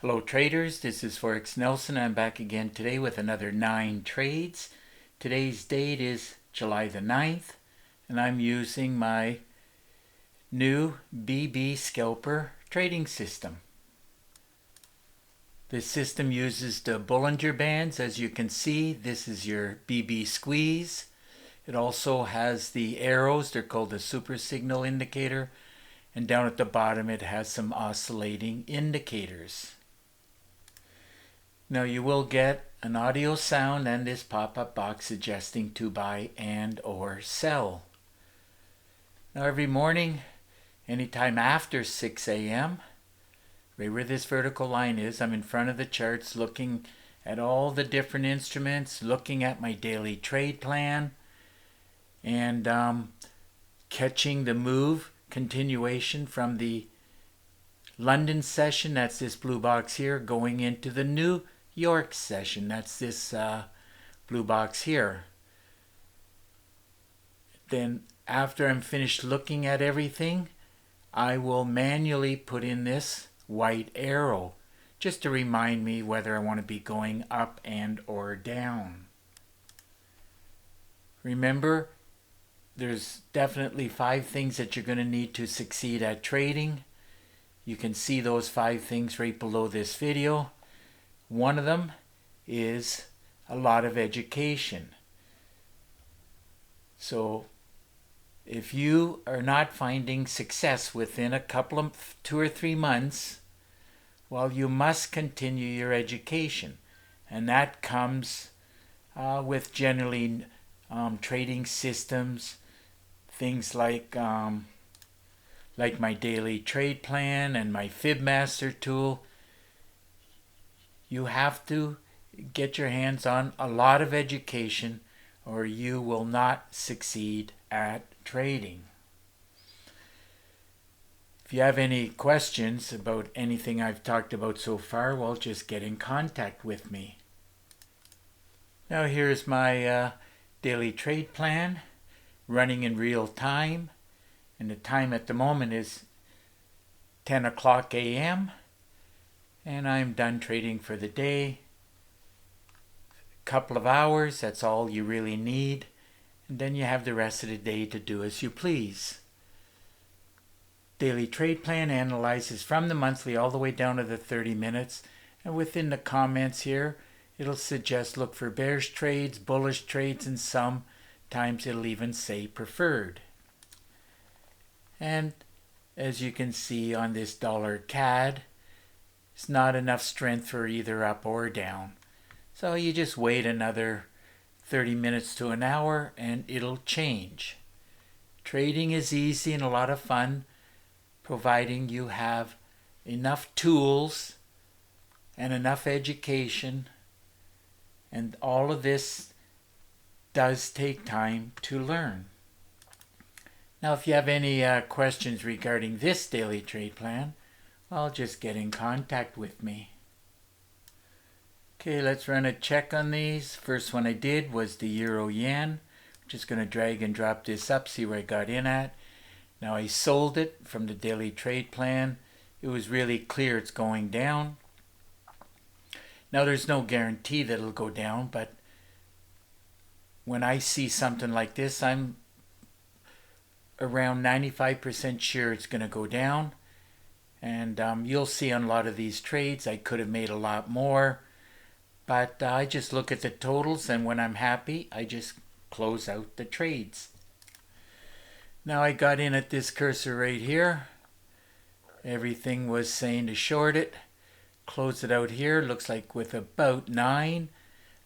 Hello traders, this is Forex Nelson. I'm back again today with another 9 trades. Today's date is July the 9th, and I'm using my new BB Scalper trading system. This system uses the Bollinger Bands. As you can see, this is your BB squeeze. It also has the arrows, they're called the super signal indicator, and down at the bottom it has some oscillating indicators. Now you will get an audio sound and this pop-up box suggesting to buy and or sell. Now every morning, anytime after 6 a.m., right where this vertical line is, I'm in front of the charts looking at all the different instruments, looking at my daily trade plan, and catching the move continuation from the London session, that's this blue box here, going into the New York session, that's this blue box here. Then after I'm finished looking at everything, I will manually put in this white arrow just to remind me whether I want to be going up and or down. Remember, there's definitely 5 things that you're going to need to succeed at trading. You can see those 5 things right below this video. One of them is a lot of education. So if you are not finding success within a couple of 2 or 3 months, well, you must continue your education. And that comes with generally trading systems, things like my daily trade plan and my FibMaster tool. You have to get your hands on a lot of education or you will not succeed at trading. If you have any questions about anything I've talked about so far, well, just get in contact with me. Now here's my daily trade plan running in real time, and the time at the moment is 10 o'clock a.m. and I'm done trading for the day. A couple of hours, that's all you really need, and then you have the rest of the day to do as you please. Daily trade plan analyzes from the monthly all the way down to the 30 minutes, and within the comments here it'll suggest look for bearish trades, bullish trades, and sometimes it'll even say preferred. And as you can see on this dollar CAD, it's not enough strength for either up or down. So you just wait another 30 minutes to an hour and it'll change. Trading is easy and a lot of fun, providing you have enough tools and enough education. And all of this does take time to learn. Now if you have any questions regarding this daily trade plan, well, just get in contact with me. Okay, let's run a check on these. First one I did was the Euro Yen. I'm just going to drag and drop this up, see where I got in at. Now I sold it from the daily trade plan. It was really clear it's going down. Now there's no guarantee that it'll go down, but when I see something like this, I'm around 95% sure it's going to go down. And you'll see on a lot of these trades I could have made a lot more, but I just look at the totals, and when I'm happy I just close out the trades. Now I got in at this cursor right here. Everything was saying to short it. Close it out here, looks like with about 9,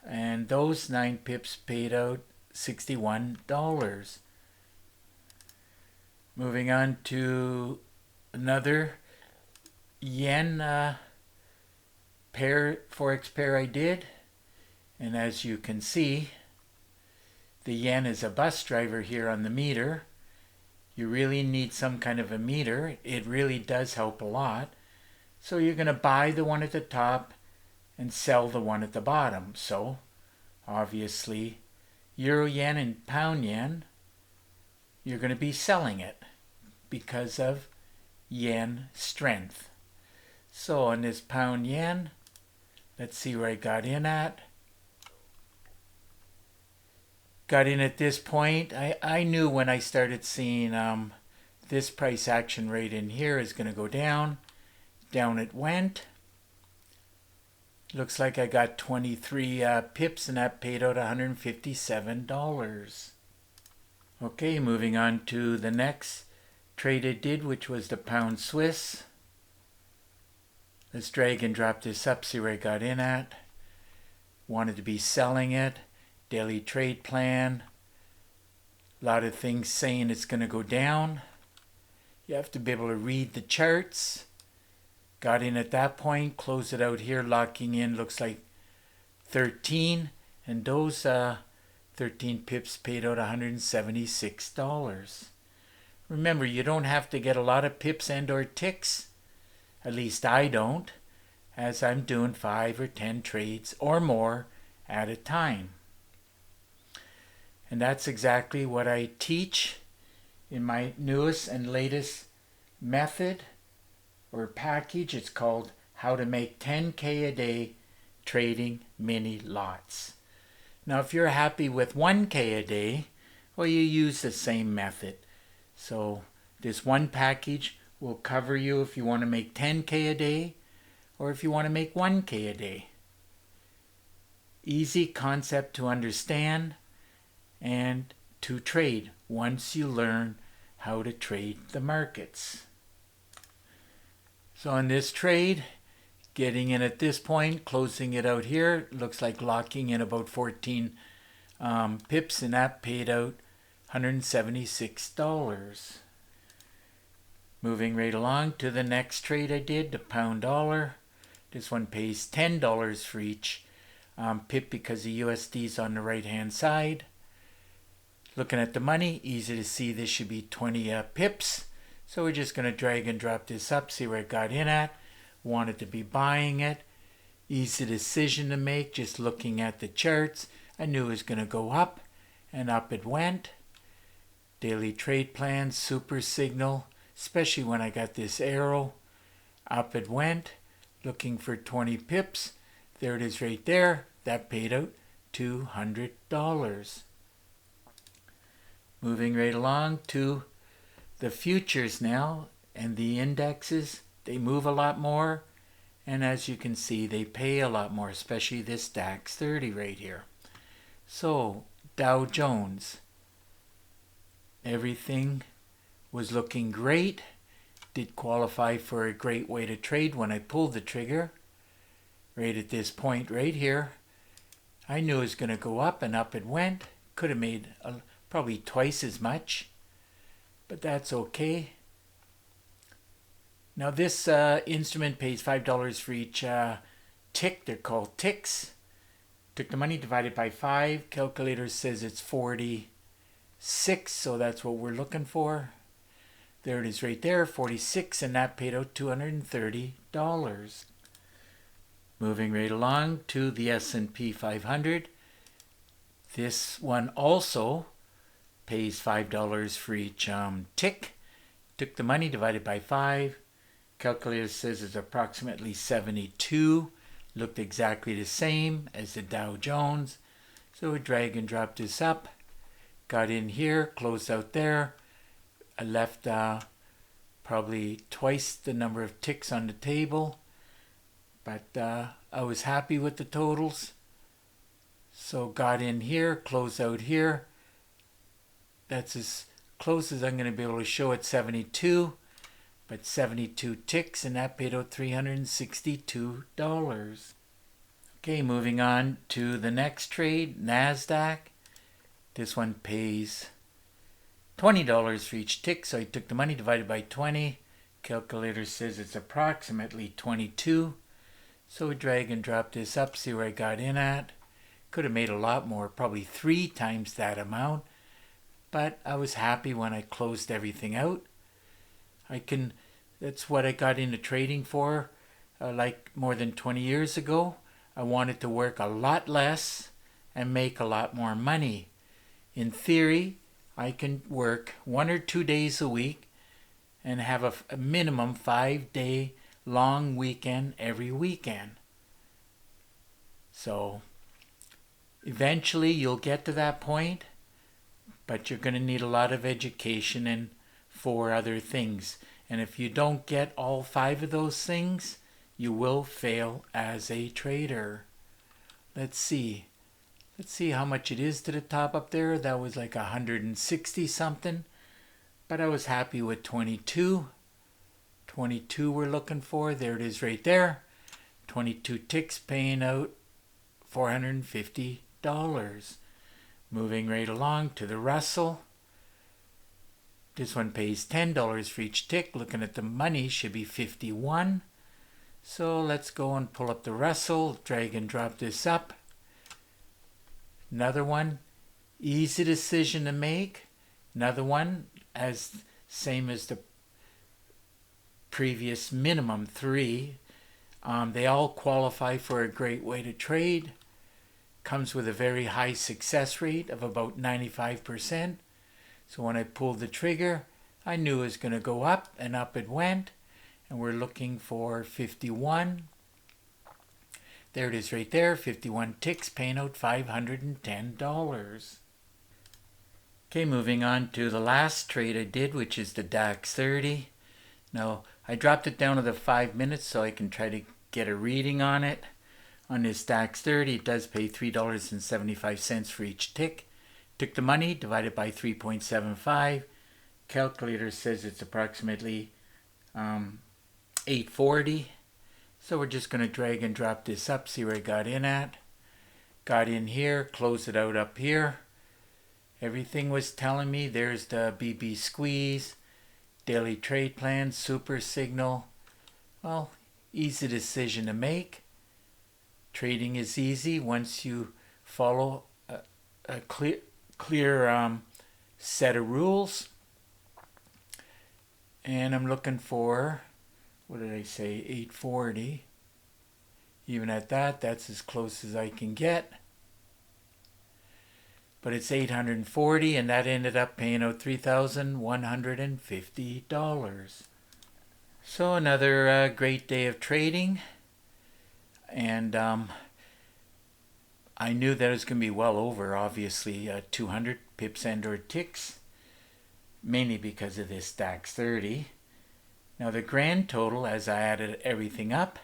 and those 9 pips paid out $61. Moving on to another yen Forex pair I did, and as you can see, the yen is a bus driver here on the meter. You really need some kind of a meter. It really does help a lot. So you're going to buy the one at the top and sell the one at the bottom. So obviously Euro yen and pound yen, you're going to be selling it because of yen strength. So on this pound yen, let's see where I got in at. Got in at this point. I knew when I started seeing this price action right in here is going to go down. Down it went. Looks like I got 23 pips and that paid out $157. Okay, moving on to the next trade I did, which was the pound Swiss. Let's drag and drop this up, see where I got in at. Wanted to be selling it. Daily trade plan. A lot of things saying it's going to go down. You have to be able to read the charts. Got in at that point, close it out here, locking in, looks like 13. And those 13 pips paid out $176. Remember, you don't have to get a lot of pips and or ticks. At least I don't, as I'm doing 5 or 10 trades or more at a time. And that's exactly what I teach in my newest and latest method or package. It's called How to Make 10K a Day Trading Mini Lots. Now, if you're happy with 1K a day, well, you use the same method. So this one package will cover you if you want to make 10K a day or if you want to make 1K a day. Easy concept to understand and to trade once you learn how to trade the markets. So in this trade, getting in at this point, closing it out here, looks like locking in about 14 pips, and that paid out $176. Moving right along to the next trade I did, the pound dollar. This one pays $10 for each pip because the USD is on the right hand side. Looking at the money, easy to see this should be 20 pips. So we're just going to drag and drop this up, see where it got in at. Wanted to be buying it. Easy decision to make, just looking at the charts. I knew it was going to go up, and up it went. Daily trade plan, super signal, especially when I got this arrow. Up it went, looking for 20 pips. There it is right there. That paid out $200. Moving right along to the futures now, and the indexes, they move a lot more, and as you can see, they pay a lot more, especially this DAX 30 right here. So Dow Jones, everything was looking great, did qualify for a great way to trade when I pulled the trigger right at this point right here. I knew it was going to go up, and up it went. Could have made probably twice as much, but that's okay. Now this instrument pays $5 for each tick. They're called ticks. Took the money, divided by 5. Calculator says it's 46, so that's what we're looking for. There it is right there, 46, and that paid out $230. Moving right along to the S&P 500. This one also pays $5 for each tick. Took the money, divided by 5. Calculator says it's approximately 72. Looked exactly the same as the Dow Jones. So we drag and drop this up. Got in here, closed out there. I left probably twice the number of ticks on the table. But I was happy with the totals. So got in here, closed out here. That's as close as I'm going to be able to show at 72. But 72 ticks, and that paid out $362. Okay, moving on to the next trade, NASDAQ. This one pays $20 for each tick, so I took the money, divided by 20. Calculator says it's approximately 22. So we drag and drop this up, see where I got in at. Could have made a lot more, probably 3 times that amount. But I was happy when I closed everything out. That's what I got into trading for, like more than 20 years ago. I wanted to work a lot less and make a lot more money. In theory, I can work 1 or 2 days a week and have a minimum 5-day long weekend every weekend. So eventually you'll get to that point, but you're going to need a lot of education and 4 other things. And if you don't get all 5 of those things, you will fail as a trader. Let's see how much it is to the top up there. That was like 160 something, but I was happy with 22 we're looking for. There it is right there. 22 ticks paying out $450. Moving right along to the Russell. This one pays $10 for each tick. Looking at the money, should be 51. So let's go and pull up the Russell, drag and drop this up. Another one, easy decision to make. Another one, same as the previous minimum 3. They all qualify for a great way to trade. Comes with a very high success rate of about 95%. So when I pulled the trigger, I knew it was going to go up, and up it went. And we're looking for 51. There it is right there, 51 ticks, paying out $510. Okay, moving on to the last trade I did, which is the DAX 30. Now, I dropped it down to the 5 minutes so I can try to get a reading on it. On this DAX 30, it does pay $3.75 for each tick. Took the money, divided by 3.75. Calculator says it's approximately 840. So we're just going to drag and drop this up, see where I got in at. Got in here, close it out up here. Everything was telling me there's the BB squeeze, daily trade plan, super signal. Well, easy decision to make. Trading is easy once you follow a clear set of rules. And I'm looking for, what did I say, 840. Even at that, that's as close as I can get. But it's 840, and that ended up paying out $3,150. So another great day of trading. And I knew that it was going to be well over, obviously, 200 pips and or ticks, mainly because of this DAX 30. Now the grand total, as I added everything up,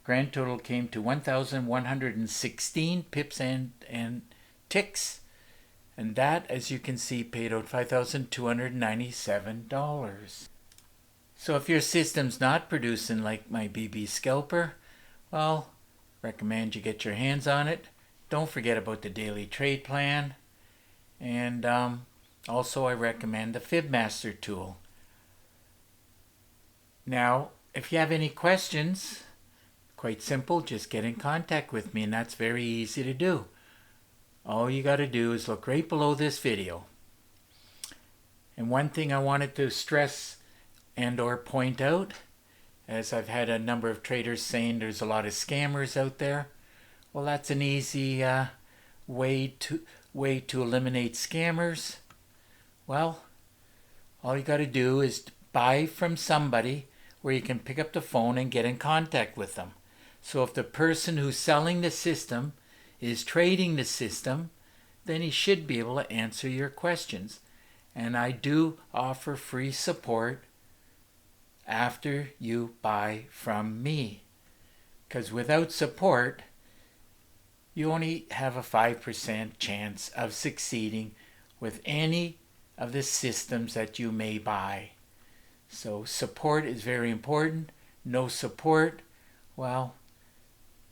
grand total came to 1,116 pips and ticks. And that, as you can see, paid out $5,297. So if your system's not producing like my BB scalper, well, recommend you get your hands on it. Don't forget about the daily trade plan. And also I recommend the FibMaster tool. Now, if you have any questions, quite simple, just get in contact with me, and that's very easy to do. All you got to do is look right below this video. And one thing I wanted to stress and or point out, as I've had a number of traders saying there's a lot of scammers out there. Well, that's an easy way to eliminate scammers. Well, all you got to do is buy from somebody where you can pick up the phone and get in contact with them. So if the person who's selling the system is trading the system, then he should be able to answer your questions. And I do offer free support after you buy from me. Because without support, you only have a 5% chance of succeeding with any of the systems that you may buy. So support is very important. No support, well,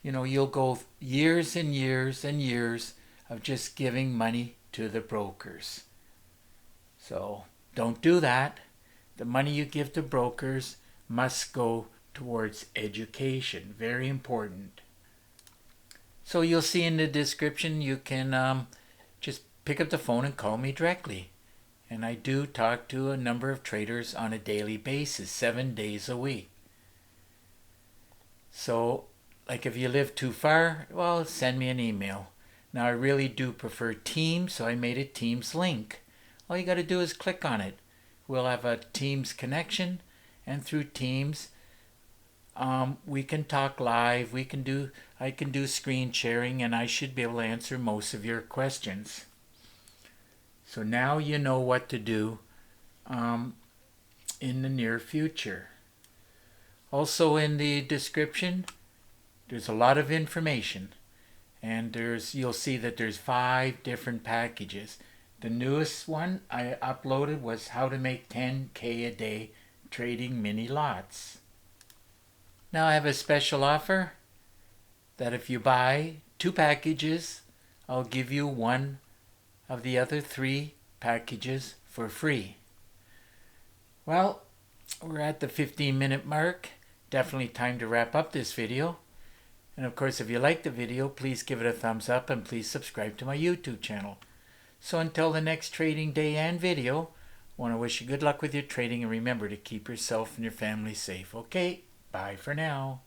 you'll go years and years and years of just giving money to the brokers. So don't do that. The money you give to brokers must go towards education. Very important. So you'll see in the description, you can just pick up the phone and call me directly. And I do talk to a number of traders on a daily basis, 7 days a week. So, like if you live too far, well, send me an email. Now I really do prefer Teams, so I made a Teams link. All you got to do is click on it. We'll have a Teams connection, and through Teams, we can talk live. I can do screen sharing, and I should be able to answer most of your questions. So now you know what to do in the near future. Also in the description, there's a lot of information, and you'll see that there's 5 different packages. The newest one I uploaded was how to make 10K a day trading mini lots. Now I have a special offer that if you buy 2 packages, I'll give you 1 of the other 3 packages for free. Well, we're at the 15-minute mark. Definitely time to wrap up this video. And of course, if you like the video, please give it a thumbs up and please subscribe to my YouTube channel. So until the next trading day and video, I want to wish you good luck with your trading, and remember to keep yourself and your family safe. Okay, bye for now.